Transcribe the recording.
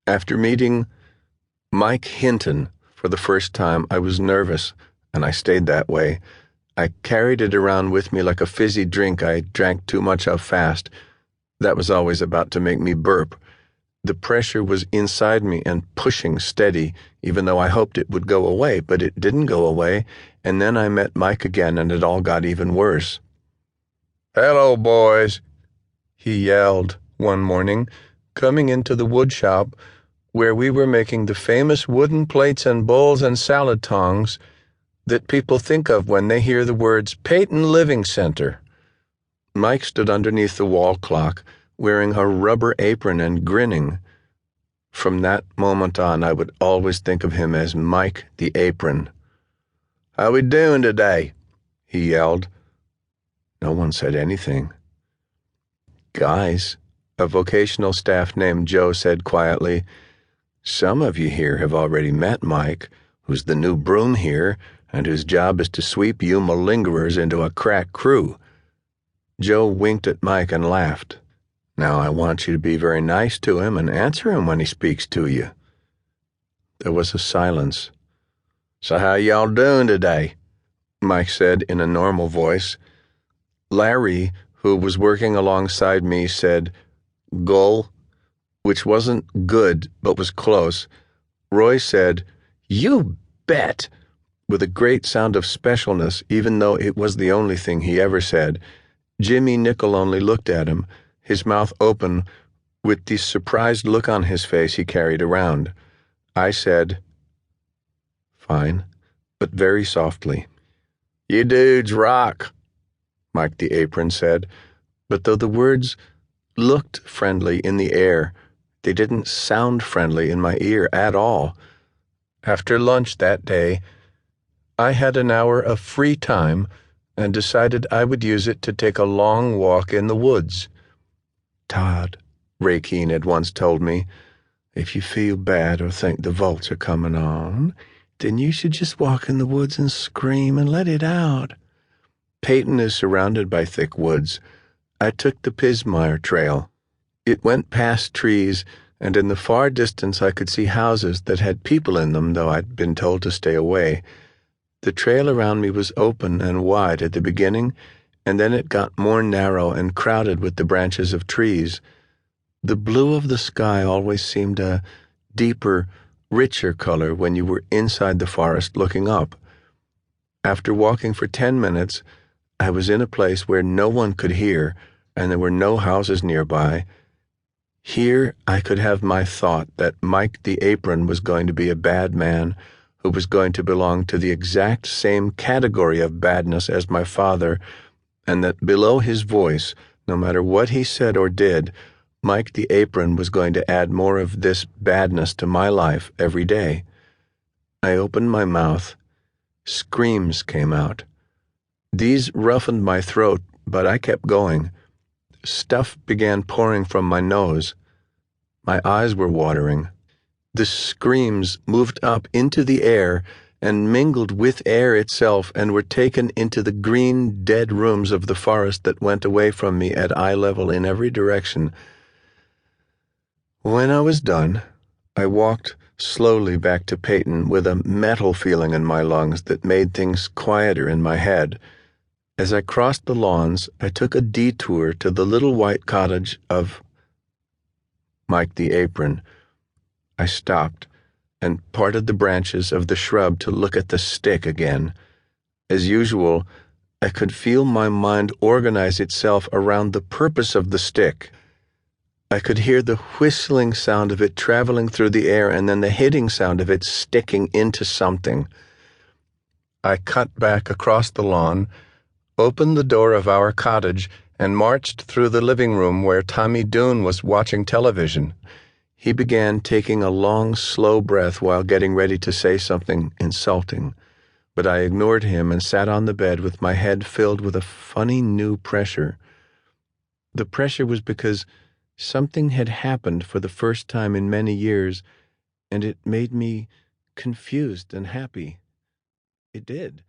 After meeting Mike Hinton for the first time, I was nervous, and I stayed that way. I carried it around with me like a fizzy drink I drank too much of fast. That was always about to make me burp. The pressure was inside me and pushing steady, even though I hoped it would go away, but it didn't go away, and then I met Mike again, and it all got even worse. "Hello, boys," he yelled one morning, coming into the wood shop where we were making the famous wooden plates and bowls and salad tongs that people think of when they hear the words Payton Living Center. Mike stood underneath the wall clock, wearing a rubber apron and grinning. From that moment on, I would always think of him as Mike the Apron. "How we doing today?" he yelled. No one said anything. "Guys," a vocational staff named Joe said quietly, "some of you here have already met Mike, who's the new broom here, and whose job is to sweep you malingerers into a crack crew." Joe winked at Mike and laughed. "Now I want you to be very nice to him and answer him when he speaks to you." There was a silence. "So how y'all doing today?" Mike said in a normal voice. Larry, who was working alongside me, said, "Gull," which wasn't good but was close. Roy said, "You bet," with a great sound of specialness, even though it was the only thing he ever said. Jimmy Nickel only looked at him, his mouth open, with the surprised look on his face he carried around. I said, "Fine," but very softly. "You dudes rock," Mike the Apron said, but though the words looked friendly in the air, they didn't sound friendly in my ear at all. After lunch that day, I had an hour of free time and decided I would use it to take a long walk in the woods. "Todd," Ray Keene had once told me, "if you feel bad or think the vaults are coming on, then you should just walk in the woods and scream and let it out." Payton is surrounded by thick woods. I took the Pismire Trail. It went past trees, and in the far distance I could see houses that had people in them, though I'd been told to stay away. The trail around me was open and wide at the beginning, and then it got more narrow and crowded with the branches of trees. The blue of the sky always seemed a deeper, richer color when you were inside the forest looking up. After walking for 10 minutes, I was in a place where no one could hear, and there were no houses nearby. Here I could have my thought that Mike the Apron was going to be a bad man who was going to belong to the exact same category of badness as my father, and that below his voice, no matter what he said or did, Mike the Apron was going to add more of this badness to my life every day. I opened my mouth. Screams came out. These roughened my throat, but I kept going. Stuff began pouring from my nose. My eyes were watering. The screams moved up into the air and mingled with air itself and were taken into the green, dead rooms of the forest that went away from me at eye level in every direction. When I was done, I walked slowly back to Payton with a metal feeling in my lungs that made things quieter in my head. As I crossed the lawns, I took a detour to the little white cottage of Mike the Apron. I stopped and parted the branches of the shrub to look at the stick again. As usual, I could feel my mind organize itself around the purpose of the stick. I could hear the whistling sound of it traveling through the air and then the hitting sound of it sticking into something. I cut back across the lawn, opened the door of our cottage, and marched through the living room where Tommy Doone was watching television. He began taking a long, slow breath while getting ready to say something insulting, but I ignored him and sat on the bed with my head filled with a funny new pressure. The pressure was because something had happened for the first time in many years, and it made me confused and happy. It did.